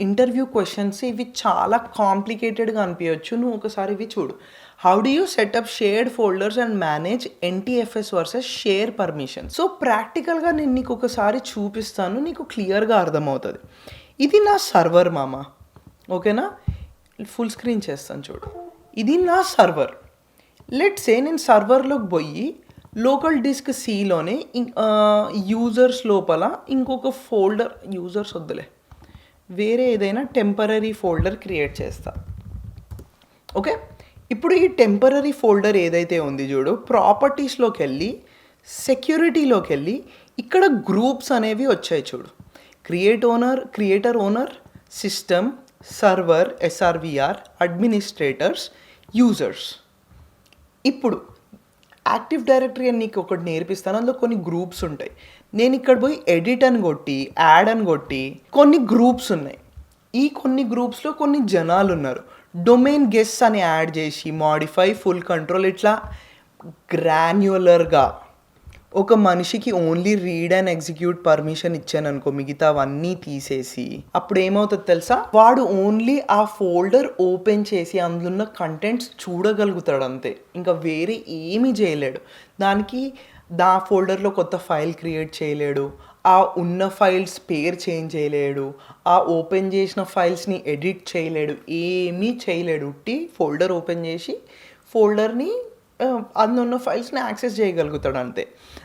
Interview questions ఇవి చాలా కాంప్లికేటెడ్గా అనిపించవచ్చు. నువ్వు ఒకసారి ఇవి చూడు. How do you setup shared folders and manage NTFS versus share permission. So ప్రాక్టికల్గా నేను నీకు ఒకసారి చూపిస్తాను, నీకు క్లియర్గా అర్థమవుతుంది. ఇది నా సర్వర్ మామ, ఓకేనా? ఫుల్ స్క్రీన్ చేస్తాను చూడు. ఇది నా సర్వర్. లెట్స్ సే నేను సర్వర్లోకి పోయి లోకల్ డిస్క్ సిలోనే యూజర్స్ లోపల ఇంకొక ఫోల్డర్, యూజర్స్ వద్దులే, వేరే ఏదైనా టెంపరరీ ఫోల్డర్ క్రియేట్ చేస్తా. ఓకే, ఇప్పుడు ఈ టెంపరరీ ఫోల్డర్ ఏదైతే ఉంది చూడు, ప్రాపర్టీస్లోకి వెళ్ళి సెక్యూరిటీలోకి వెళ్ళి ఇక్కడ గ్రూప్స్ అనేవి వచ్చాయి చూడు. Creator owner, system, server SRVR, administrators, users. ఇప్పుడు యాక్టివ్ డైరెక్టరీ అని నీకు ఒకటి నేర్పిస్తాను. అందులో కొన్ని గ్రూప్స్ ఉంటాయి. నేను ఇక్కడ పోయి ఎడిట్ అని కొట్టి, యాడ్ అని కొట్టి కొన్ని గ్రూప్స్ ఉన్నాయి. ఈ కొన్ని గ్రూప్స్లో కొన్ని జనాలు ఉన్నారు. డొమైన్ గెస్ అని యాడ్ చేసి మాడిఫై, ఫుల్ కంట్రోల్, ఇట్లా గ్రాన్యులర్గా ఒక మనిషికి only read and execute permission ఇచ్చాను అనుకో, మిగతావన్నీ తీసేసి అప్పుడు ఏమవుతుంది తెలుసా? వాడు ఓన్లీ ఆ ఫోల్డర్ ఓపెన్ చేసి అందులో ఉన్న కంటెంట్స్ చూడగలుగుతాడు అంతే, ఇంకా వేరే ఏమీ చేయలేడు. దానికి ఫోల్డర్లో కొత్త ఫైల్ క్రియేట్ చేయలేడు, ఆ ఉన్న ఫైల్స్ పేరు చేంజ్ చేయలేడు, ఆ ఓపెన్ చేసిన ఫైల్స్ని ఎడిట్ చేయలేడు, ఏమీ చేయలేడు. ఉట్టి ఫోల్డర్ ఓపెన్ చేసి ఫోల్డర్ని అందులో ఉన్న ఫైల్స్ని యాక్సెస్ చేయగలుగుతాడు అంతే.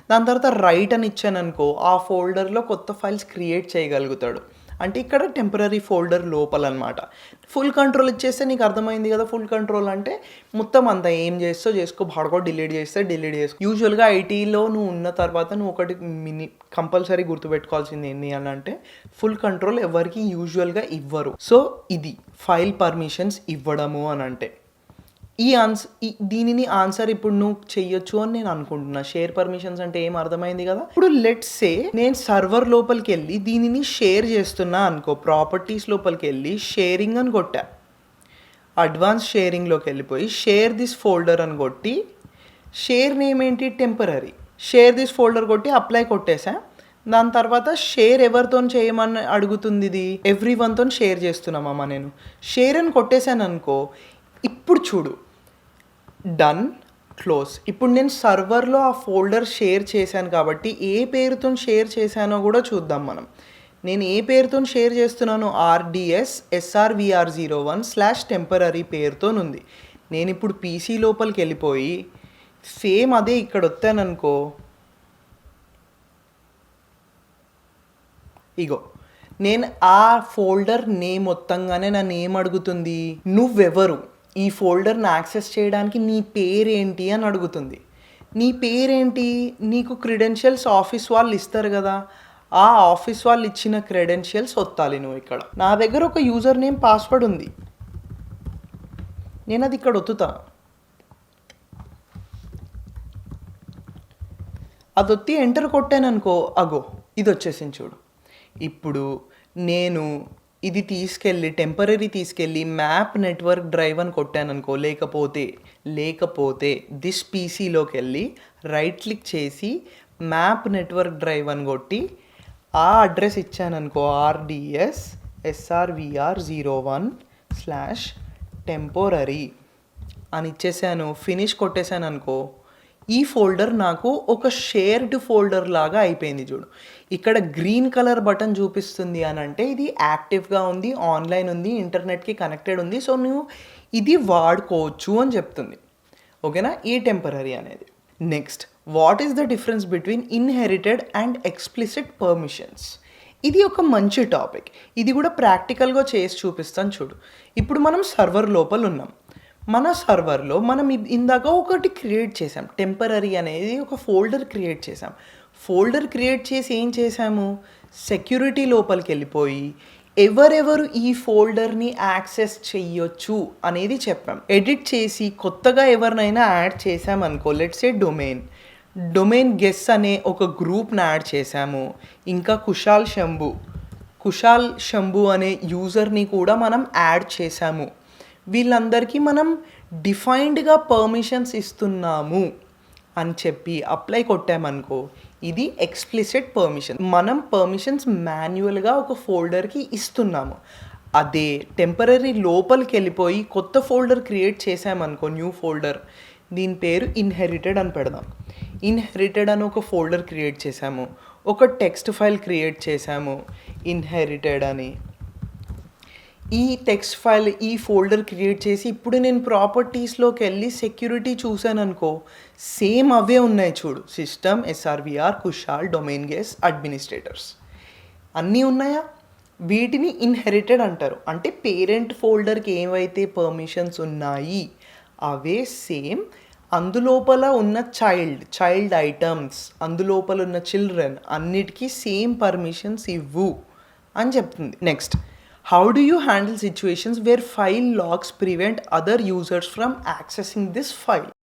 దాని తర్వాత రైట్ అని ఇచ్చాను అనుకో, ఆ ఫోల్డర్లో కొత్త ఫైల్స్ క్రియేట్ చేయగలుగుతాడు. అంటే ఇక్కడ టెంపరరీ ఫోల్డర్ లోపల అనమాట. ఫుల్ కంట్రోల్ ఇచ్చేస్తే నీకు అర్థమైంది కదా. ఫుల్ కంట్రోల్ అంటే మొత్తం అంతా ఏం చేస్తో చేసుకో, భాడుకో డిలీట్ చేస్తే డిలీట్ చేసుకో. యూజువల్గా ఐటీలో నువ్వు ఉన్న తర్వాత నువ్వు ఒకటి కంపల్సరీ గుర్తుపెట్టుకోవాల్సింది ఏంటి అని అంటే, ఫుల్ కంట్రోల్ ఎవరికి యూజువల్గా ఇవ్వరు. సో ఇది ఫైల్ పర్మిషన్స్ ఇవ్వడము అని అంటే. దీనిని ఆన్సర్ ఇప్పుడు నువ్వు చెయ్యొచ్చు అని నేను అనుకుంటున్నా. షేర్ పర్మిషన్స్ అంటే ఏం అర్థమైంది కదా. ఇప్పుడు లెట్స్ సే నేను సర్వర్ లోపలికి వెళ్ళి దీనిని షేర్ చేస్తున్నా అనుకో, ప్రాపర్టీస్ లోపలికి వెళ్ళి షేరింగ్ అని కొట్టా, అడ్వాన్స్ షేరింగ్లోకి వెళ్ళిపోయి షేర్ దిస్ ఫోల్డర్ అని కొట్టి, షేర్ నేమ్ ఏంటి టెంపరరీ, షేర్ దిస్ ఫోల్డర్ కొట్టి అప్లై కొట్టేసా. దాని తర్వాత షేర్ ఎవరితో చేయమని అడుగుతుంది, ఇది ఎవ్రీ వన్తో షేర్ చేస్తున్నామమ్మా. నేను షేర్ అని కొట్టేశాను అనుకో, ఇప్పుడు చూడు డన్, క్లోజ్. ఇప్పుడు నేను సర్వర్లో ఆ ఫోల్డర్ షేర్ చేశాను కాబట్టి ఏ పేరుతో షేర్ చేశానో కూడా చూద్దాం మనం. నేను ఏ పేరుతో షేర్ చేస్తున్నాను, RDS SRVR01/temporary పేరుతో ఉంది. నేను ఇప్పుడు PC లోపలికి వెళ్ళిపోయి సేమ్ అదే ఇక్కడ వచ్చాననుకో, ఇగో నేను ఆ ఫోల్డర్ నేమ్ మొత్తంగానే నన్ను ఏం అడుగుతుంది, నువ్వెవరు, ఈ ఫోల్డర్ని యాక్సెస్ చేయడానికి నీ పేరేంటి అని అడుగుతుంది. నీ పేరేంటి, నీకు క్రెడెన్షియల్స్ ఆఫీస్ వాళ్ళు ఇస్తారు కదా, ఆ ఆఫీస్ వాళ్ళు ఇచ్చిన క్రెడెన్షియల్స్ వత్తాలి నువ్వు. ఇక్కడ నా దగ్గర ఒక యూజర్ నేమ్ పాస్వర్డ్ ఉంది, నేను అది ఇక్కడ ఒత్తుతా. అది ఒత్తి ఎంటర్ కొట్టాను అనుకో, అగో ఇది వచ్చేసింది చూడు. ఇప్పుడు నేను ఇది తీసుకెళ్ళి టెంపరరీ తీసుకెళ్ళి మ్యాప్ నెట్వర్క్ డ్రైవ్ అని కొట్టాను అనుకో, లేకపోతే దిస్ పీసీలోకి వెళ్ళి రైట్ క్లిక్ చేసి మ్యాప్ నెట్వర్క్ డ్రైవ్ అని కొట్టి ఆ అడ్రస్ ఇచ్చాను అనుకో, RDS SRVR01/temporary అని ఇచ్చేసాను, ఫినిష్ కొట్టేశాను అనుకో, ఈ ఫోల్డర్ నాకు ఒక షేర్డ్ ఫోల్డర్ లాగా అయిపోయింది చూడు. ఇక్కడ గ్రీన్ కలర్ బటన్ చూపిస్తుంది అని అంటే ఇది యాక్టివ్గా ఉంది, ఆన్లైన్ ఉంది, ఇంటర్నెట్కి కనెక్టెడ్ ఉంది, సో నువ్వు ఇది వాడుకోవచ్చు అని చెప్తుంది. ఓకేనా, ఈ టెంపరరీ అనేది. Next, what is the difference between inherited and explicit permissions. ఇది ఒక మంచి టాపిక్, ఇది కూడా ప్రాక్టికల్గా చేసి చూపిస్తాను చూడు. ఇప్పుడు మనం సర్వర్ లోపల ఉన్నాం. మన సర్వర్లో మనం ఇందాక ఒకటి క్రియేట్ చేసాం, టెంపరరీ అనేది ఒక ఫోల్డర్ క్రియేట్ చేసాం. ఫోల్డర్ క్రియేట్ చేసి ఏం చేసాము, సెక్యూరిటీ లోపలికి వెళ్ళిపోయి ఎవరెవరు ఈ ఫోల్డర్ని యాక్సెస్ చెయ్యొచ్చు అనేది చెప్పాం. ఎడిట్ చేసి కొత్తగా ఎవరినైనా యాడ్ చేసామనుకో, లెట్స్ సే డొమైన్ గెస్ అనే ఒక గ్రూప్ని యాడ్ చేసాము. ఇంకా కుషాల్ శంభు అనే యూజర్ని కూడా మనం యాడ్ చేసాము. వీళ్ళందరికీ మనం డిఫైన్డ్గా పర్మిషన్స్ ఇస్తున్నాము అని చెప్పి అప్లై కొట్టామనుకో, ఇది ఎక్స్ప్లిసిట్ పర్మిషన్. మనం పర్మిషన్స్ మాన్యువల్గా ఒక ఫోల్డర్కి ఇస్తున్నాము. అదే టెంపరరీ లోపలికి వెళ్ళిపోయి కొత్త ఫోల్డర్ క్రియేట్ చేసామనుకో, న్యూ ఫోల్డర్, దీని పేరు ఇన్హెరిటెడ్ అని పెడదాం. ఇన్హెరిటెడ్ అని ఒక ఫోల్డర్ క్రియేట్ చేసాము, ఒక టెక్స్ట్ ఫైల్ క్రియేట్ చేసాము ఇన్హెరిటెడ్ అని. ఈ టెక్స్ట్ ఫైల్, ఈ ఫోల్డర్ క్రియేట్ చేసి ఇప్పుడు నేను ప్రాపర్టీస్లోకి వెళ్ళి సెక్యూరిటీ చూసాను అనుకో, సేమ్ అవే ఉన్నాయి చూడు, system, SRVR, Kushal, domain guests, administrators అన్నీ ఉన్నాయా. వీటిని ఇన్హెరిటెడ్ అంటారు. అంటే పేరెంట్ ఫోల్డర్కి ఏవైతే పర్మిషన్స్ ఉన్నాయి అవే సేమ్ అందులోపల ఉన్న చైల్డ్ ఐటమ్స్, అందులోపల ఉన్న చిల్డ్రన్ అన్నిటికీ సేమ్ పర్మిషన్స్ ఇవ్వు అని చెప్తుంది. Next, how do you handle situations where file locks prevent other users from accessing this file?